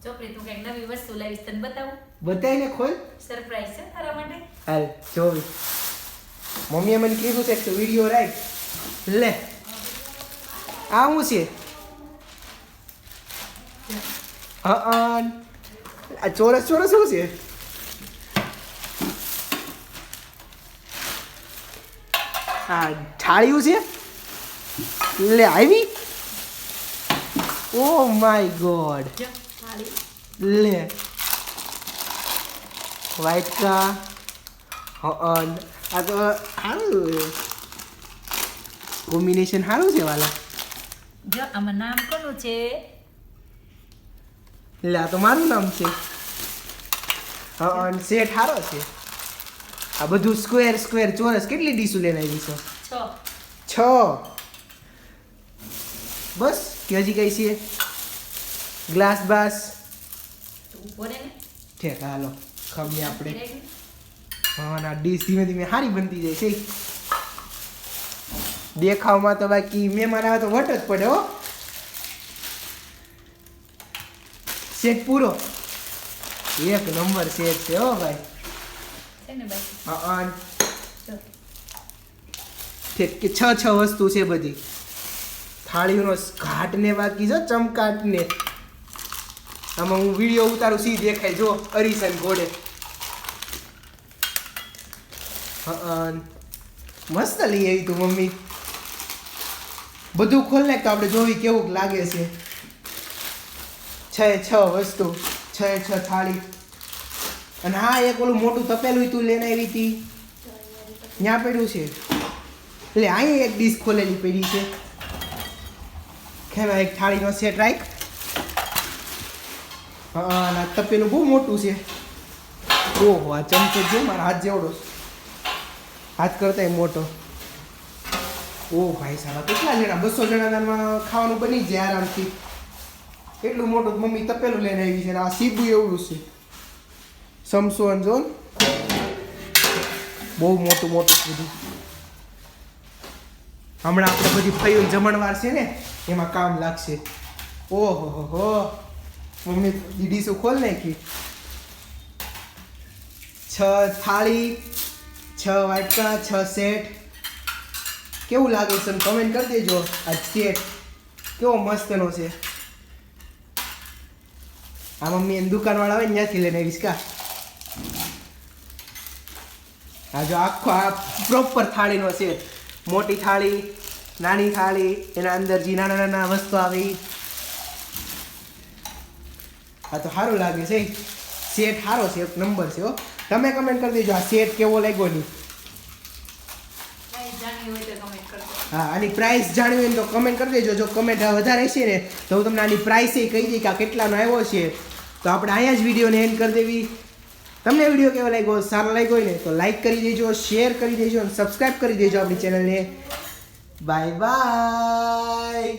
ચોપડી તું કઈક નવી વસ્તુ લાવીશ તને બતાવું. બતાવીને ખોલ. સરપ્રાઈઝ છે તારા માટે. હાલ જોવી. મમ્મીએ મને કીધું છે કે વિડીયો રાખ. લે આ શું છે? આ ચોરસ ચોરસ શું છે? આ થાળીયું છે. લે આવી. Oh my God. જો થાળી. લે વ્હાઈટ કા. આ તો સારું કોમ્બિનેશન સારું છે વાલા. જો આમાં નામ કોનું છે? લે આ તો મારું નામ છે. હા સેટ સારો છે. આ બધું સ્ક્વેર સ્ક્વેર ચોરસ. કેટલી ડીશો લઈને આવી છો? 6. 6 બસ કે હજી કઈ છે? ગ્લાસ બાસ તું ઉભો રહે ને. ઠીક હાલો ખમીએ આપણે. રેડી? હા ના ડીશ ધીમે ધીમે સારી બનતી જાય છે. દેખાવમાં તો બાકી મહેમાન આવે તો વટ જ પડે હો. સેટ પૂરો એક નંબર સેટ છે હો ભાઈ. છે ને બાકી. હા જો. ઠીક કે 6 વસ્તુ છે બધી. થાળીનો ઘાટ ને બાકી જો ચમકાટ ને. આમાં હું વિડીયો ઉતારું સી દેખાય જો અરીસન ઘોડે. હા મસ્ત લઈ આવી તું મમ્મી. બધું ખોલ નાખ તો આપણે જોવી કેવું લાગે છે. 6 વસ્તુ 6 થાળી. અને હા એક ઓલું મોટું તપેલું તું લઈને આવી હતી ત્યાં પડ્યું છે. એટલે અહીં એક ડીશ ખોલેલી પડી છે. ખેવા એક થાળીનો સેટ રાખ. હા ના તપેલું બહુ મોટું છે. ઓહો આ ચમચો જો મારા હાથ જેવડો. હાથ કરતા મોટો. ઓ ભાઈ સાહેબ કેટલા જણા 200 જણામાં ખાવાનું બની જાય આરામથી. એટલું મોટું મમ્મી તપેલું લઈને આવી છે. આ સીબુ એવડું છે. સમસો જોન બહુ મોટું મોટું બધું. હમણાં આપણે બધી ફયું જમણવાર છે ને એમાં કામ લાગશે. ઓહો હો મમ્મી દીદી ખોલ નાખી. 6 થાળી 6 વાટકા 6 સેટ. કેવું લાગે છે કમેન્ટ કરી દેજો. આ સેટ કેવો મસ્તનો છે. આ મમ્મી એને દુકાનવાળા આવે ને ત્યાંથી લઈને આવીશ કા. આ જો આખો આ પ્રોપર થાળીનો સેટ. મોટી થાળી નાની થાળી એના અંદર જે નાના નાના વસ્તુ આવી. આ તો સારું લાગે છે. સેટ સારો છે એક નંબર છે હો. તમે કમેન્ટ કરી દેજો આ સેટ કેવો લાગ્યો નહીં. પ્રાઇસ જાણવી હોય તો કમેન્ટ કરજો. હા આની પ્રાઇસ જાણવી હોય તો કમેન્ટ કરી દેજો. જો કમેન્ટ વધારે છે ને તો હું તમને આની પ્રાઇસ કહી દઈ કે આ કેટલાનો આવ્યો છે. તો આપણે અહીંયા જ વિડીયોને એન્ડ કરી દેવી. તમને વિડીયો કેવો લાગ્યો સારો લાગ્યો હોય ને તો લાઈક કરી દેજો, શેર કરી દેજો અને સબસ્ક્રાઈબ કરી દેજો આપણી ચેનલને. Bye bye.